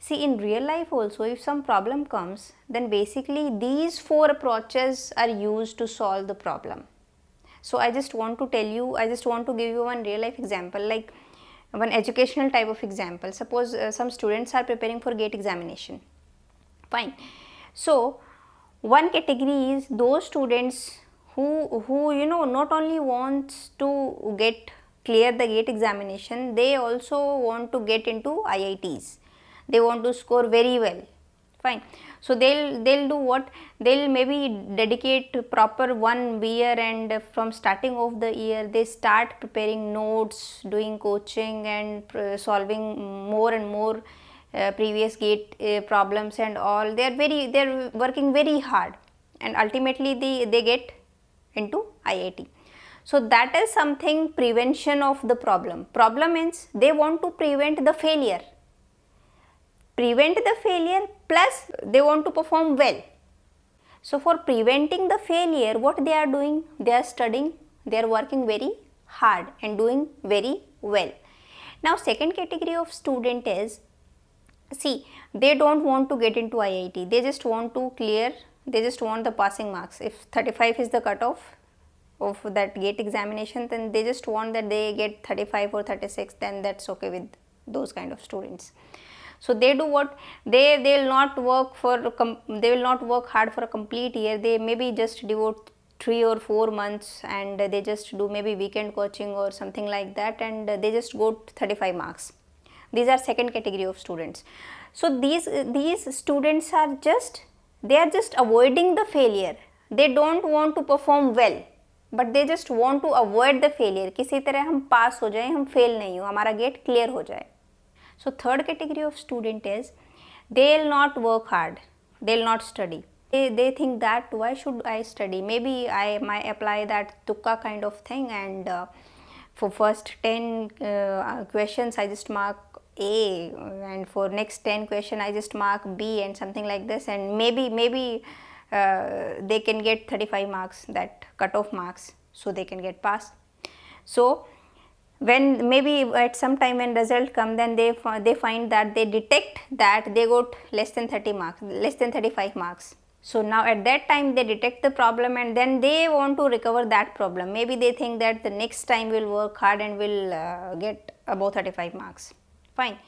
See, in real life also, if some problem comes, then basically these 4 approaches are used to solve the problem. So I just want to tell you, I just want to give you one real life example, like one educational type of example. Suppose some students are preparing for GATE examination. Fine. So one category is those students who you know, not only wants to clear the GATE examination, they also want to get into IITs. They want to score very well. Fine. So they'll do what? They'll maybe dedicate proper 1 year, and from starting of the year they start preparing notes, doing coaching, and solving more and more previous GATE problems and all. They're working very hard, and ultimately they get into IIT. So that is something prevention of the problem. Problem means they want to prevent the failure. Prevent the failure plus they want to perform well. So for preventing the failure, what they are doing? They are studying, they are working very hard and doing very well. Now second category of student is, see, they don't want to get into IIT, they just want to clear, they just want the passing marks. If 35 is the cutoff of that GATE examination, then they just want that they get 35 or 36, then that's okay with those kind of students. So they do what? They will not work hard for a complete year. They maybe just devote 3 or 4 months, and they just do maybe weekend coaching or something like that, and they just got 35 marks. These are second category of students. So these students are just avoiding the failure. They don't want to perform well, but they just want to avoid the failure. किसी तरह हम पास हो जाएं, हम fail नहीं हो, हमारा get clear हो जाए. So third category of student is, they will not work hard, they will not study. They think that why should I study? Maybe I might apply that tukka kind of thing, and for first 10 questions I just mark A, and for next 10 question I just mark B, and something like this, and maybe they can get 35 marks, that cutoff marks, so they can get pass. So when maybe at some time when result come, then they find that they detect that they got less than 30 marks, less than 35 marks. So now at that time they detect the problem, and then they want to recover that problem. Maybe they think that the next time we'll work hard and we'll get above 35 marks. Fine.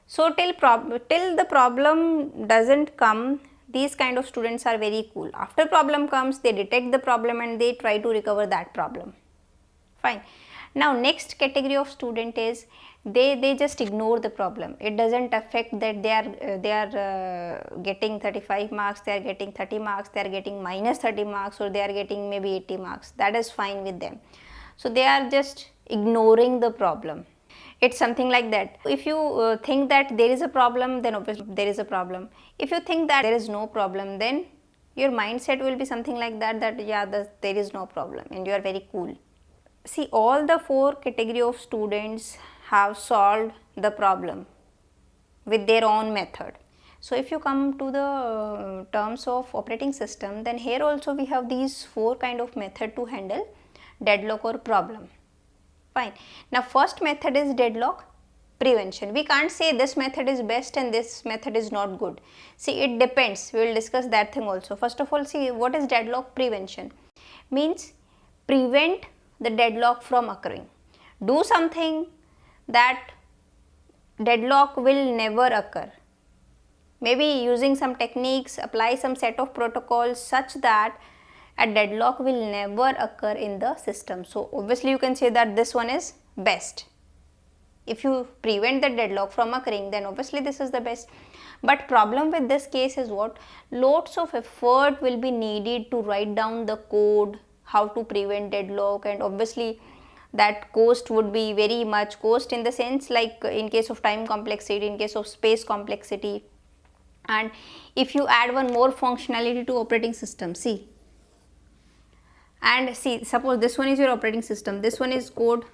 So till the problem doesn't come, these kind of students are very cool. After problem comes, they detect the problem and they try to recover that problem. Fine. Now next category of student is, they just ignore the problem. It doesn't affect that they are getting 35 marks, they are getting 30 marks, they are getting minus 30 marks, or they are getting maybe 80 marks. That is fine with them. So they are just ignoring the problem. It's something like that. If you think that there is a problem, then obviously there is a problem. If you think that there is no problem, then your mindset will be something like that yeah, there is no problem, and you are very cool. See, all the 4 category of students have solved the problem with their own method. So if you come to the terms of operating system, then here also we have these 4 kind of method to handle deadlock or problem. Fine. Now first method is deadlock prevention. We can't say this method is best and this method is not good. See, it depends. We will discuss that thing also. First of all, see, what is deadlock prevention? Means prevent the deadlock from occurring. Do something that deadlock will never occur. Maybe using some techniques, apply some set of protocols such that a deadlock will never occur in the system. So obviously you can say that this one is best. If you prevent the deadlock from occurring, then obviously this is the best. But problem with this case is what? Lots of effort will be needed to write down the code, how to prevent deadlock, and obviously that cost would be very much. Cost in the sense, like in case of time complexity, in case of space complexity. And if you add one more functionality to operating system, see, and see, suppose this one is your operating system, this one is code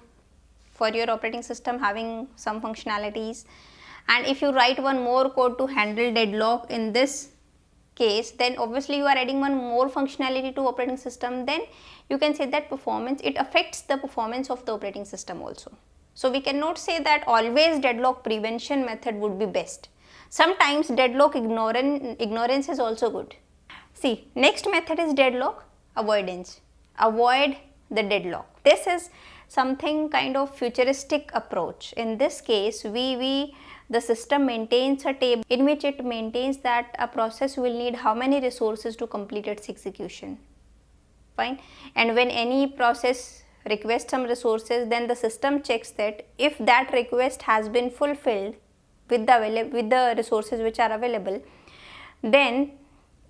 for your operating system having some functionalities, and if you write one more code to handle deadlock in this case, then obviously you are adding one more functionality to operating system, then you can say that it affects the performance of the operating system also. So we cannot say that always deadlock prevention method would be best. Sometimes deadlock ignorance is also good. See, next method is deadlock avoidance. Avoid the deadlock. This is something kind of futuristic approach. In this case, the system maintains a table in which it maintains that a process will need how many resources to complete its execution. Fine. And when any process requests some resources, then the system checks that if that request has been fulfilled with the resources which are available, then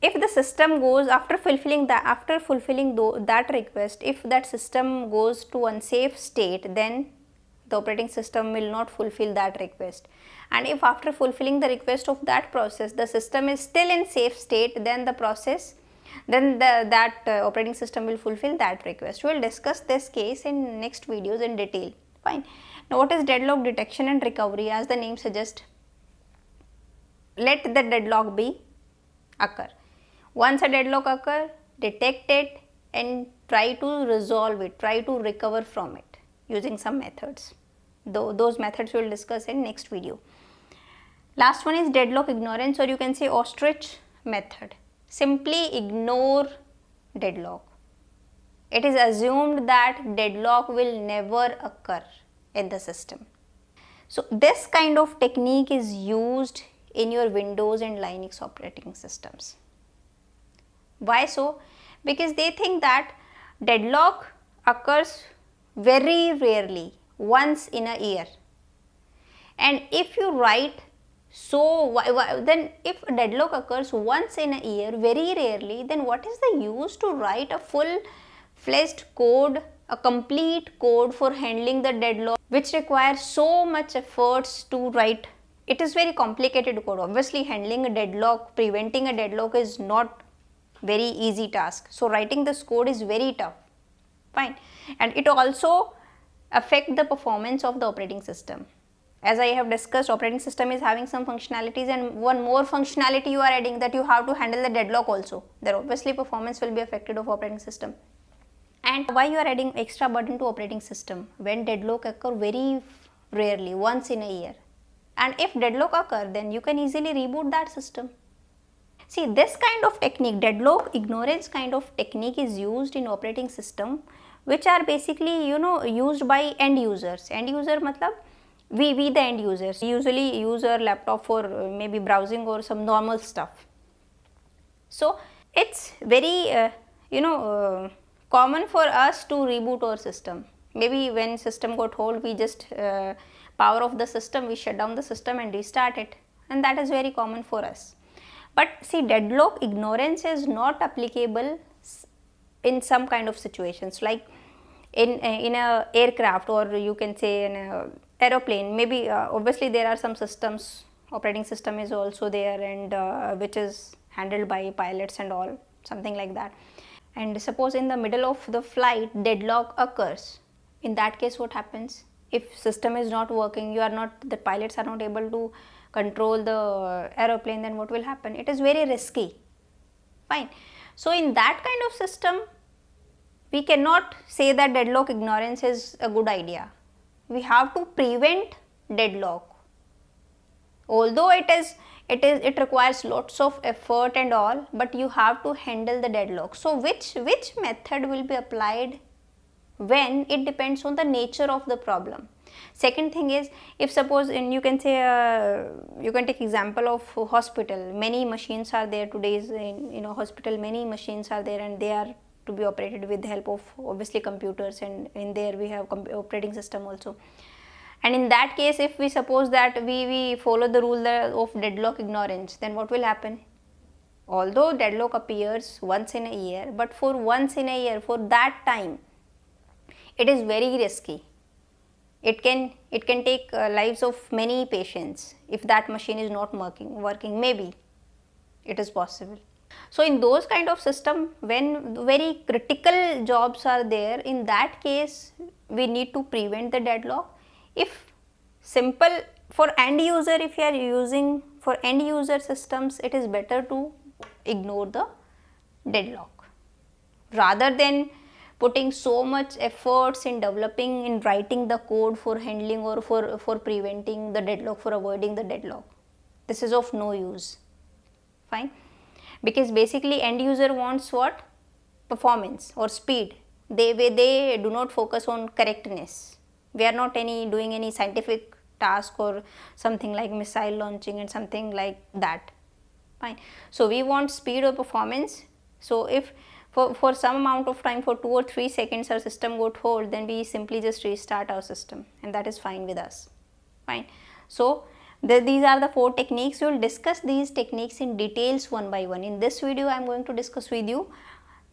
if the system goes after fulfilling that request, if that system goes to unsafe state, then the operating system will not fulfill that request. And if after fulfilling the request of that process, the system is still in safe state, then that operating system will fulfill that request. We will discuss this case in next videos in detail. Fine. Now, what is deadlock detection and recovery? As the name suggests, let the deadlock occur. Once a deadlock occur, detect it and try to resolve it, try to recover from it using some methods. Those methods we will discuss in next video. Last one is deadlock ignorance, or you can say Ostrich method. Simply ignore deadlock. It is assumed that deadlock will never occur in the system. So this kind of technique is used in your Windows and Linux operating systems. Why so? Because they think that deadlock occurs very rarely, once in a year. And if you write, then if a deadlock occurs once in a year, very rarely, then what is the use to write a full-fledged code, a complete code for handling the deadlock, which requires so much efforts to write? It is very complicated code. Obviously, handling a deadlock, preventing a deadlock is not very easy task. So writing this code is very tough. Fine. And it also affects the performance of the operating system. As I have discussed, operating system is having some functionalities, and one more functionality you are adding, that you have to handle the deadlock also. Then obviously performance will be affected of operating system. And why you are adding extra burden to operating system when deadlock occur very rarely, once in a year? And if deadlock occur, then you can easily reboot that system. See, this kind of technique, deadlock ignorance kind of technique, is used in operating system which are basically used by end users. End user matlab we the end users usually use our laptop for maybe browsing or some normal stuff. So it's very common for us to reboot our system. Maybe when system got hold, we just power off the system, we shut down the system and restart it, and that is very common for us. But see, deadlock ignorance is not applicable in some kind of situations, like in a aircraft, or you can say in a aeroplane. Maybe obviously there are some systems, operating system is also there, and which is handled by pilots and all, something like that. And suppose in the middle of the flight deadlock occurs. In that case, what happens? If system is not working, the pilots are not able to control the aeroplane, then what will happen? It is very risky. Fine. So in that kind of system, we cannot say that deadlock ignorance is a good idea. We have to prevent deadlock. Although it requires lots of effort and all, but you have to handle the deadlock. So which method will be applied when? It depends on the nature of the problem. Second thing is, if suppose, and you can say you can take example of hospital. Many machines are there today in hospital. Many machines are there, and they are to be operated with the help of obviously computers, and in there we have operating system also. And in that case, if we suppose that we follow the rule of deadlock ignorance, then what will happen? Although deadlock appears once in a year, but for once in a year, for that time, it is very risky. It can take lives of many patients if that machine is not working. Maybe it is possible. So in those kind of system, when very critical jobs are there, in that case we need to prevent the deadlock. If simple for end user, if you are using for end user systems, it is better to ignore the deadlock rather than putting so much efforts in writing the code for handling or for preventing the deadlock, for avoiding the deadlock. this is of no use. Fine, because basically end user wants what? Performance or speed. They do not focus on correctness. We are not doing any scientific task or something like missile launching and something like that. Fine. So we want speed or performance. So if for some amount of time, for 2 or 3 seconds our system got hold, then we simply just restart our system, and that is fine with us. Fine. So these are the 4 techniques. We will discuss these techniques in details one by one. In this video I am going to discuss with you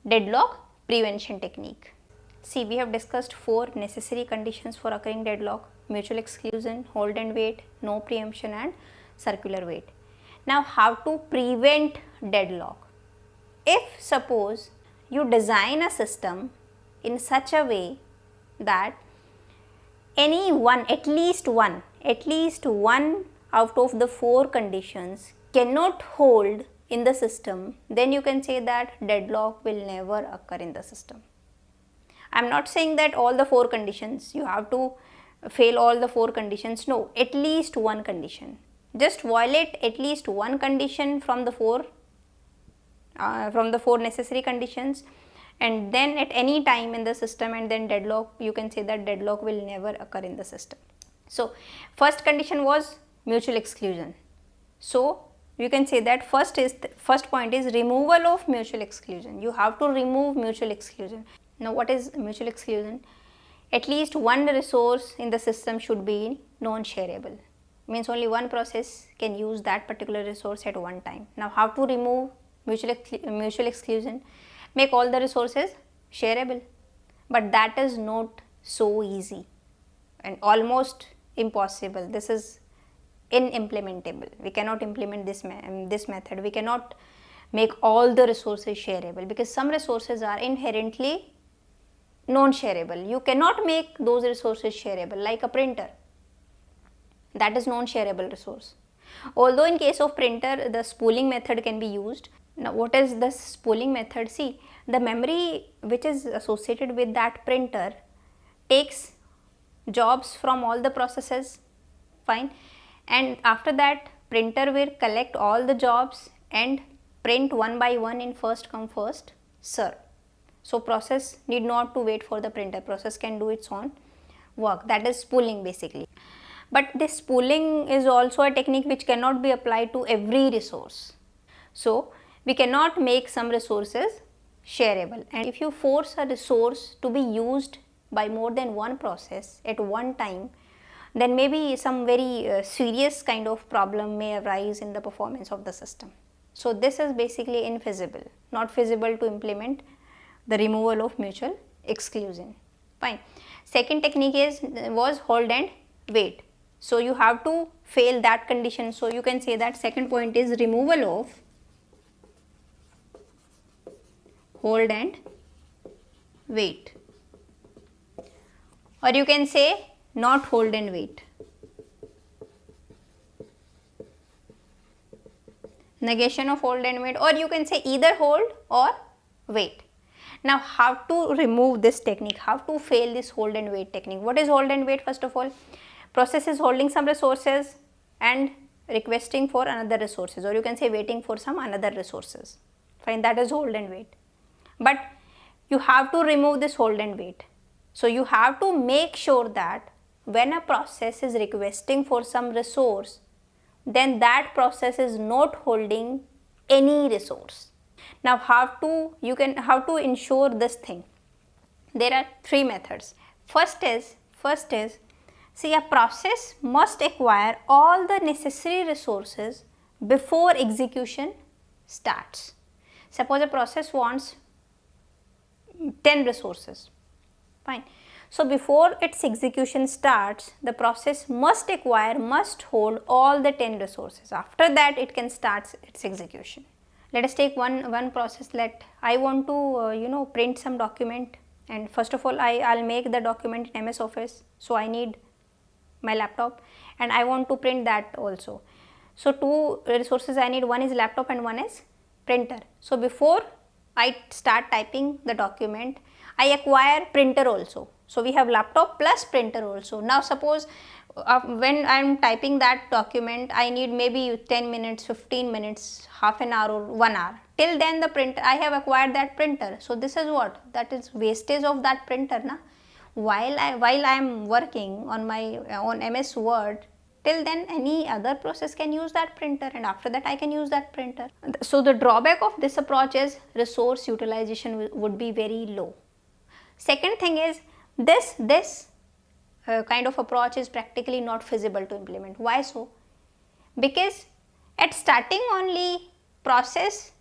deadlock prevention technique. See, we have discussed 4 necessary conditions for occurring deadlock: mutual exclusion, hold and wait, no preemption, and circular wait. Now, how to prevent deadlock? If suppose you design a system in such a way that at least one out of the 4 conditions cannot hold in the system, then you can say that deadlock will never occur in the system. I am not saying that all the 4 conditions, you have to fail all the 4 conditions. No, at least one condition. Just violate at least one condition from the 4 necessary conditions, and then at any time in the system, and then deadlock, you can say that deadlock will never occur in the system. So first condition was mutual exclusion. So you can say that first point is removal of mutual exclusion. You have to remove mutual exclusion. Now what is mutual exclusion? At least one resource in the system should be non-shareable. Means only one process can use that particular resource at one time. Now how to remove mutual exclusion? Make all the resources shareable, but that is not so easy and almost impossible. This is inimplementable. We cannot implement this method. We cannot make all the resources shareable, because some resources are inherently non-shareable. You cannot make those resources shareable, like a printer. That is non-shareable resource. Although in case of printer, the spooling method can be used. Now what is the spooling method? See, the memory which is associated with that printer takes jobs from all the processes. Fine. And after that, printer will collect all the jobs and print one by one in first come first serve. So process need not to wait for the printer. Process can do its own work. That is spooling basically. But this spooling is also a technique which cannot be applied to every resource. So we cannot make some resources shareable, and if you force a resource to be used by more than one process at one time, then maybe some very serious kind of problem may arise in the performance of the system. So this is basically infeasible, not feasible to implement the removal of mutual exclusion. Fine. Second technique was hold and wait. So you have to fail that condition. So you can say that second point is removal of hold and wait, or you can say not hold and wait. Negation of hold and wait, or you can say either hold or wait. Now how to remove this technique, how to fail this hold and wait technique? What is hold and wait? First of all, process is holding some resources and requesting for another resources, or you can say waiting for some another resources. Fine, that is hold and wait. But you have to remove this hold and wait. So you have to make sure that when a process is requesting for some resource, then that process is not holding any resource. Now how to ensure this thing? There are 3 methods. First is see, a process must acquire all the necessary resources before execution starts. Suppose a process wants 10 resources. Fine. So before its execution starts, the process must hold all the 10 resources. After that, it can start its execution. Let us take one process. Let I want to print some document, and first of all I'll make the document in MS Office. So I need my laptop and I want to print that also. So 2 resources I need, one is laptop and one is printer. So before I start typing the document, I acquire printer also. So we have laptop plus printer also. Now suppose When I'm typing that document, I need maybe 10 minutes, 15 minutes, half an hour or 1 hour. Till then the printer, I have acquired that printer. So this is what? That is wastage of that printer, na? While I am working on my on MS Word, till then any other process can use that printer, and after that I can use that printer. So the drawback of this approach is resource utilization would be very low. Second thing is this kind of approach is practically not feasible to implement. Why so? Because at starting only, process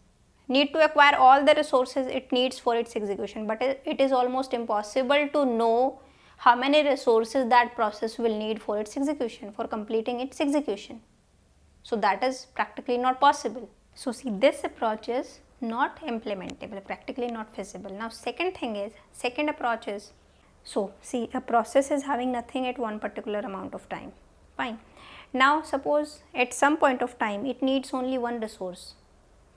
need to acquire all the resources it needs for its execution, but it is almost impossible to know how many resources that process will need for its execution, for completing its execution. So that is practically not possible. So see, this approach is not implementable, practically not feasible. Now second approach is, so see, a process is having nothing at one particular amount of time. Fine. Now suppose at some point of time it needs only one resource.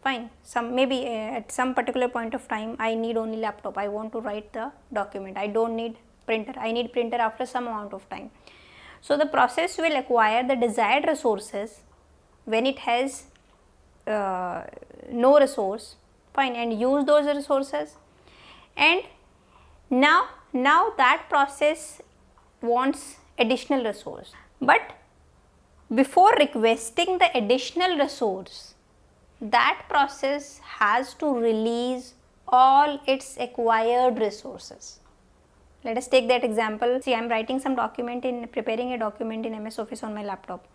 Fine. Maybe at some particular point of time I need only laptop. I want to write the document. I don't need printer. I need printer after some amount of time. So the process will acquire the desired resources when it has no resource. Fine. And use those resources. And now that process wants additional resource, but before requesting the additional resource, that process has to release all its acquired resources. Let us take that example. See, I am writing some document preparing a document in MS Office on my laptop,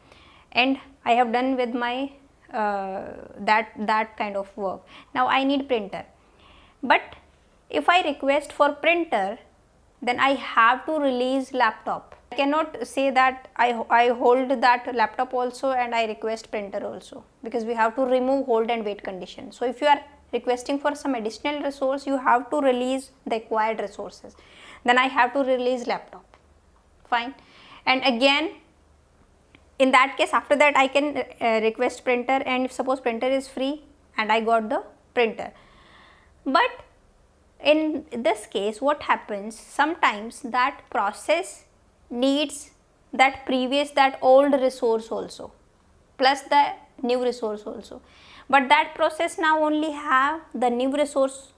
and I have done with my that kind of work. Now I need printer, but if I request for printer, then I have to release laptop. I cannot say that I hold that laptop also and I request printer also, because we have to remove hold and wait condition. So if you are requesting for some additional resource, you have to release the acquired resources. Then I have to release laptop. Fine. And again, in that case, after that I can request printer, and if suppose printer is free and I got the printer. But in this case, what happens, sometimes that process needs that old resource also, plus the new resource also, but that process now only have the new resource,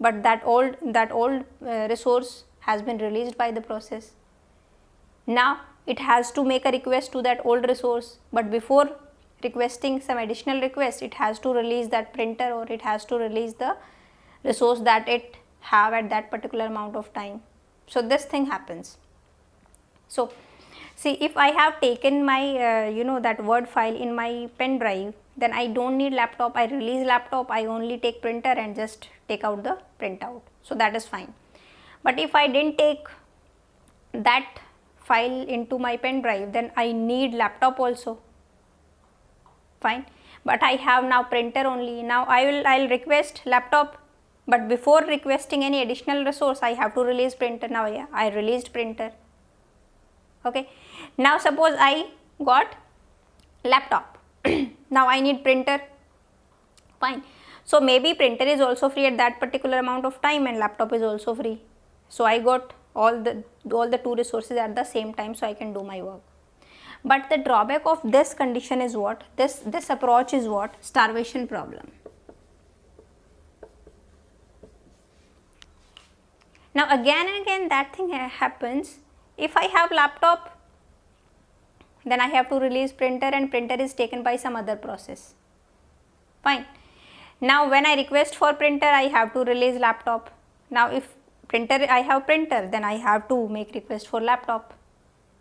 but that old resource has been released by the process. Now it has to make a request to that old resource, but before requesting some additional request, it has to release that printer, or it has to release the resource that it have at that particular amount of time. So this thing happens. So see, if I have taken my that Word file in my pen drive, then I don't need laptop. I release laptop, I only take printer and just take out the printout. So that is fine. But if I didn't take that file into my pen drive, then I need laptop also. Fine. But I have now printer only. Now I'll request laptop, but before requesting any additional resource, I have to release printer. Now yeah, I released printer. Okay. Now suppose I got laptop. Now I need printer. Fine. So maybe printer is also free at that particular amount of time, and laptop is also free. So I got all the two resources at the same time, so I can do my work. But the drawback of this condition is what? This approach is what? Starvation problem. Now again and again that thing happens. If I have laptop, then I have to release printer, and printer is taken by some other process. Fine. Now when I request for printer, I have to release laptop. Now if I have printer, then I have to make request for laptop.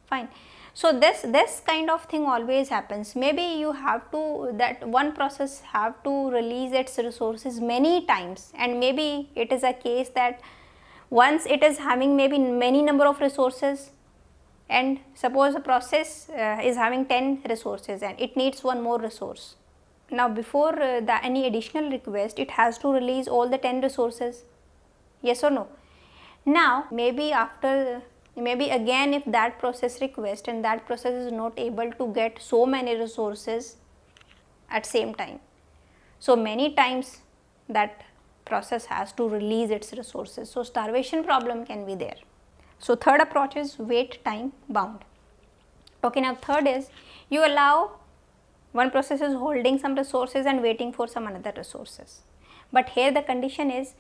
Fine. So this kind of thing always happens. Maybe you have to, that one process have to release its resources many times, and maybe it is a case that once it is having maybe many number of resources, and suppose a process is having 10 resources and it needs one more resource. Now before any additional request, it has to release all the 10 resources. Yes or no? Now maybe again, if that process request and that process is not able to get so many resources at same time, so many times that process has to release its resources. So starvation problem can be there. So third approach is wait time bound. Okay, now third is you allow one process is holding some resources and waiting for some another resources. But here the condition is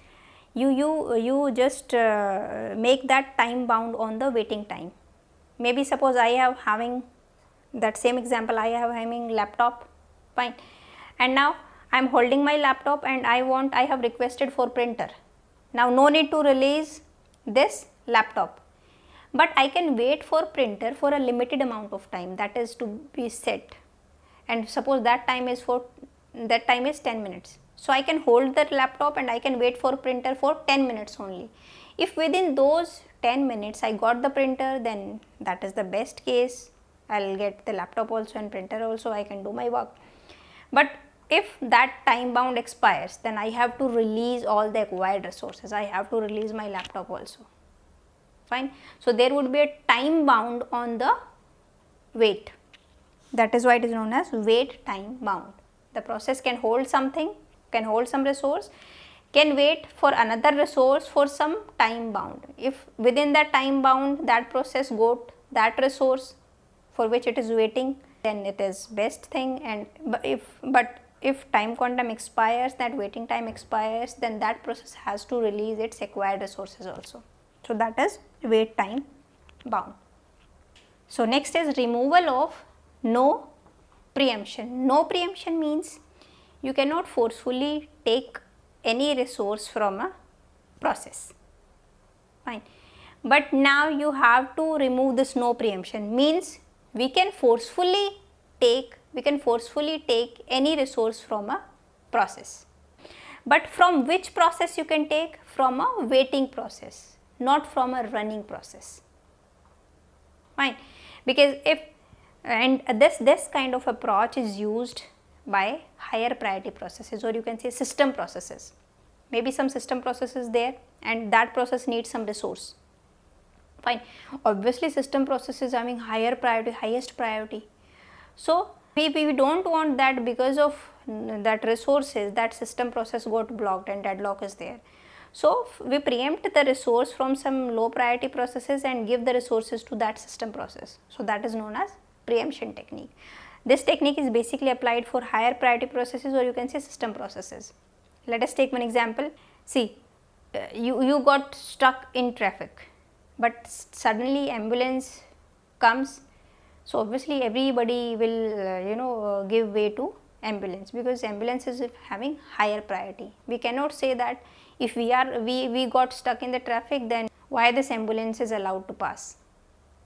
you just make that time bound on the waiting time. Maybe suppose I have having that same example, I have having laptop, fine, and now I am holding my laptop and I have requested for printer. Now no need to release this laptop, but I can wait for printer for a limited amount of time, that is to be set, and suppose that time is 10 minutes. So I can hold that laptop and I can wait for printer for 10 minutes only. If within those 10 minutes I got the printer, then that is the best case. I will get the laptop also and printer also, I can do my work. But if that time bound expires, then I have to release all the acquired resources. I have to release my laptop also. Fine. So there would be a time bound on the wait. That is why it is known as wait time bound. The process can hold something, can hold some resource, can wait for another resource for some time bound. If within that time bound that process got that resource for which it is waiting, then it is best thing. And if time quantum expires, that waiting time expires, then that process has to release its acquired resources also. So that is wait time bound. So next is removal of no preemption. No preemption means you cannot forcefully take any resource from a process, fine. But now you have to remove this no preemption, means we can forcefully take any resource from a process. But from which process you can take? From a waiting process, not from a running process, fine. Because this kind of approach is used by higher priority processes, or you can say system processes. Maybe some system process is there and that process needs some resource, fine. Obviously system process is having higher priority, highest priority. So we do not want that because of that resources, that system process got blocked and deadlock is there. So we preempt the resource from some low priority processes and give the resources to that system process. So that is known as preemption technique. This technique is basically applied for higher priority processes, or you can say system processes. Let us take one example. See, you got stuck in traffic, but suddenly ambulance comes. So obviously everybody will give way to ambulance, because ambulance is having higher priority. We cannot say that if we got stuck in the traffic, then why this ambulance is allowed to pass.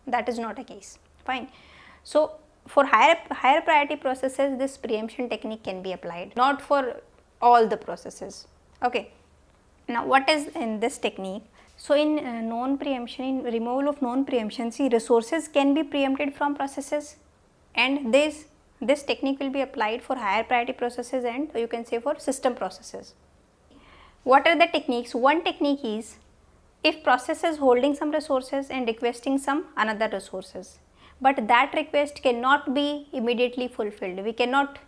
That is not a case, fine. So for higher priority processes, this preemption technique can be applied, not for all the processes. Okay. Now what is in this technique? So in non-preemption, in removal of non-preemption, see, resources can be preempted from processes, and this technique will be applied for higher priority processes and you can say for system processes. What are the techniques? One technique is if process is holding some resources and requesting some another resources, but that request cannot be immediately fulfilled. We cannot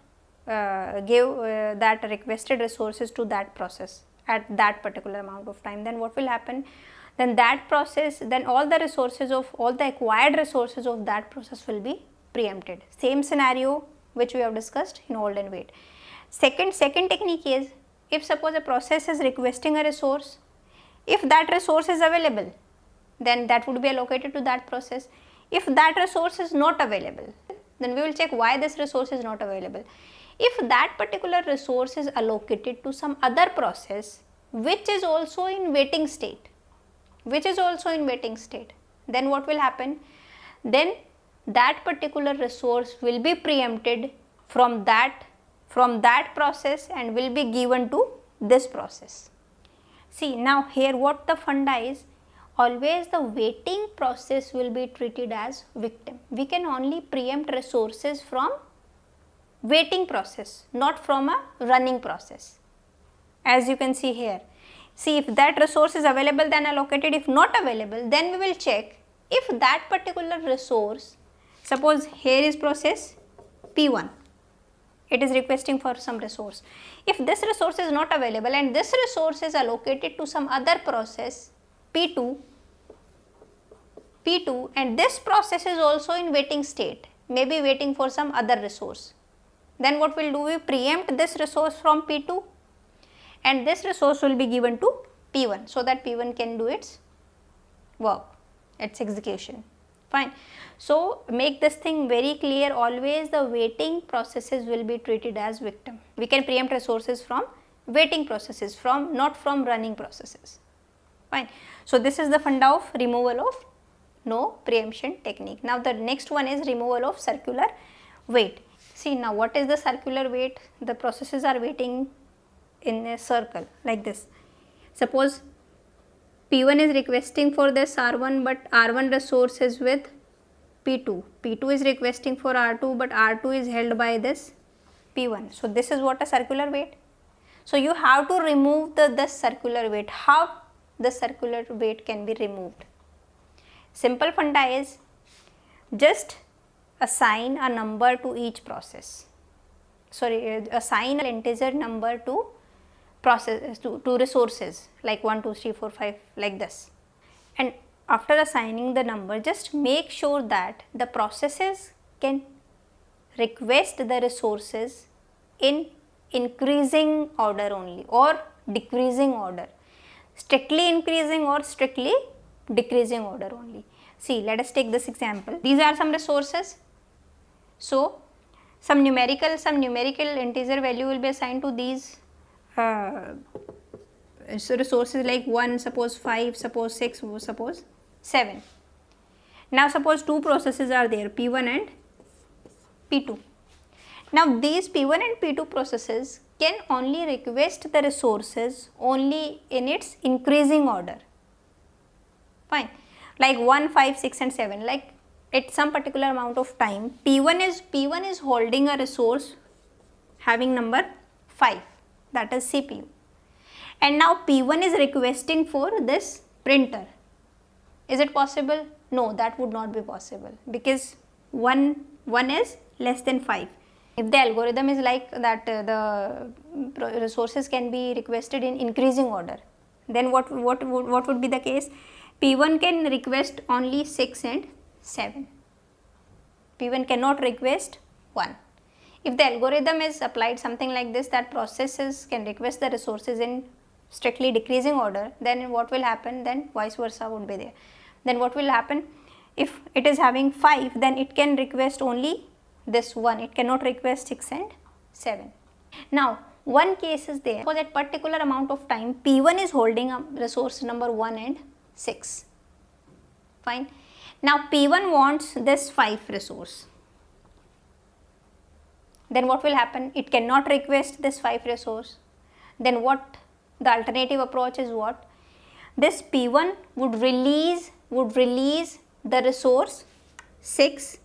give that requested resources to that process at that particular amount of time. Then what will happen? Then that process, then all the acquired resources of that process will be preempted. Same scenario which we have discussed in hold and wait. Second technique is, if suppose a process is requesting a resource, if that resource is available, then that would be allocated to that process. If that resource is not available, then we will check why this resource is not available. If that particular resource is allocated to some other process which is also in waiting state, then what will happen? Then that particular resource will be preempted from that process and will be given to this process. See, now here what the funda is, always the waiting process will be treated as victim. We can only preempt resources from waiting process, not from a running process. As you can see here, see, if that resource is available, then allocated. If not available, then we will check if that particular resource, suppose here is process P1, it is requesting for some resource. If this resource is not available and this resource is allocated to some other process P2, P2 and this process is also in waiting state, maybe waiting for some other resource. Then what we'll do, we preempt this resource from P2 and this resource will be given to P1 so that P1 can do its work, its execution. Fine. So make this thing very clear, always the waiting processes will be treated as victim. We can preempt resources from waiting processes, not from running processes. Fine. So this is the funda of removal of no preemption technique. Now the next one is removal of circular wait. See, now what is the circular wait? The processes are waiting in a circle like this. Suppose P1 is requesting for this R1 but R1 resource is with P2. P2 is requesting for R2 but R2 is held by this P1. So this is what a circular wait. So you have to remove this circular wait. How the circular wait can be removed? Simple funda is just assign a number to each process. Assign an integer number to process to resources like 1, 2, 3, 4, 5 like this. And after assigning the number, just make sure that the processes can request the resources in increasing order only or decreasing order, strictly increasing or strictly decreasing order only. See, let us take this example. These are some resources. So some numerical integer value will be assigned to these resources like 1, suppose 5, suppose 6, suppose 7. Now suppose two processes are there, P1 and P2. Now these P1 and P2 processes can only request the resources only in its increasing order. Fine. Like 1, 5, 6 and 7, like at some particular amount of time P1 is holding a resource having number 5, that is CPU, and now P1 is requesting for this printer. Is it possible? No, that would not be possible because 1 is less than 5. If the algorithm is like that, the resources can be requested in increasing order, then what would be the case? P1 can request only 6 and 7. P1 cannot request 1. If the algorithm is applied something like this, that processes can request the resources in strictly decreasing order, then what will happen? Then vice versa would be there. Then what will happen? If it is having 5, then it can request only this 1. It cannot request 6 and 7. Now one case is there, for that particular amount of time P1 is holding a resource number 1 and 6. Fine. Now P1 wants this 5 resource. Then what will happen? It cannot request this 5 resource. Then what the alternative approach is? What this P1 would release the resource 6.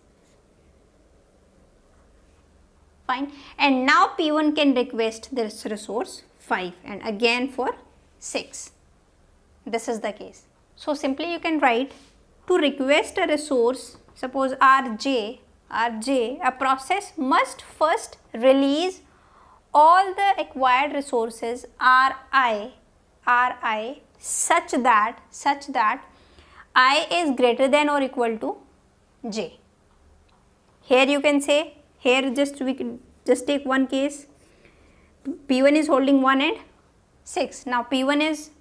Fine. And now P1 can request this resource 5 and again for 6. This is the case. So simply you can write, to request a resource, suppose Rj, a process must first release all the acquired resources Ri such that I is greater than or equal to j. Here you can say, here we can just take one case. P1 is holding 1 and 6. Now P1 is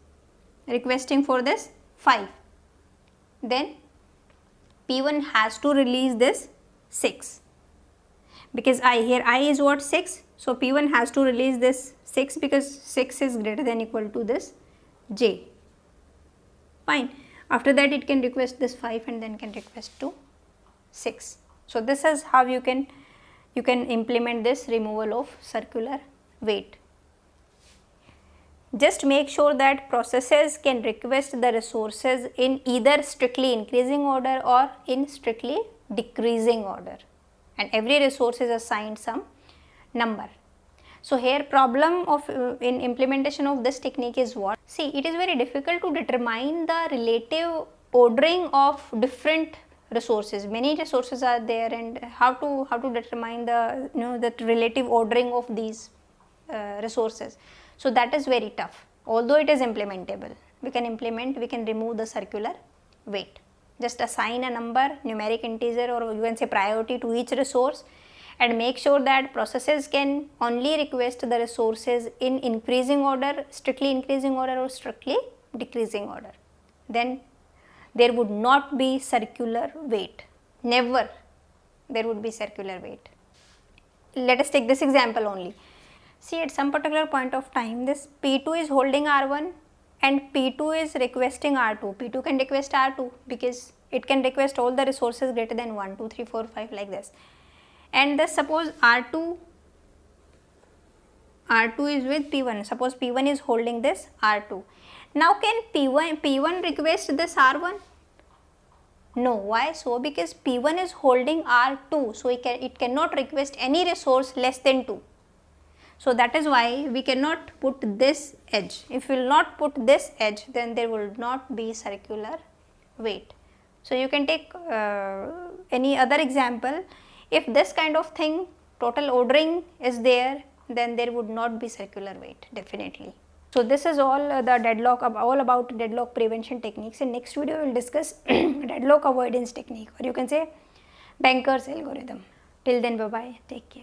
requesting for this 5. Then P1 has to release this 6 because here I is what? 6. So P1 has to release this 6 because 6 is greater than equal to this j. Fine. After that it can request this 5 and then can request to 6. So this is how you can implement this removal of circular wait. Just make sure that processes can request the resources in either strictly increasing order or in strictly decreasing order, and every resource is assigned some number. So here problem of in implementation of this technique is what? See, it is very difficult to determine the relative ordering of different resources. Many resources are there, and how to determine the the relative ordering of these resources. So that is very tough. Although it is implementable, we can remove the circular wait. Just assign a number, numeric integer, or you can say priority to each resource, and make sure that processes can only request the resources in increasing order, strictly increasing order, or strictly decreasing order. Then there would not be circular wait. Never there would be circular wait. Let us take this example only. See, at some particular point of time, this P2 is holding R1 and P2 is requesting R2. P2 can request R2 because it can request all the resources greater than 1, 2, 3, 4, 5 like this. And thus suppose R2 is with P1. Suppose P1 is holding this R2. Now can P1 request this R1? No. Why so? Because P1 is holding R2, so it cannot request any resource less than 2. So that is why we cannot put this edge. If we will not put this edge, then there will not be circular wait. So you can take any other example. If this kind of thing, total ordering is there, then there would not be circular wait, definitely. So this is all all about deadlock prevention techniques. In next video we will discuss deadlock avoidance technique, or you can say banker's algorithm. Till then, bye bye, take care.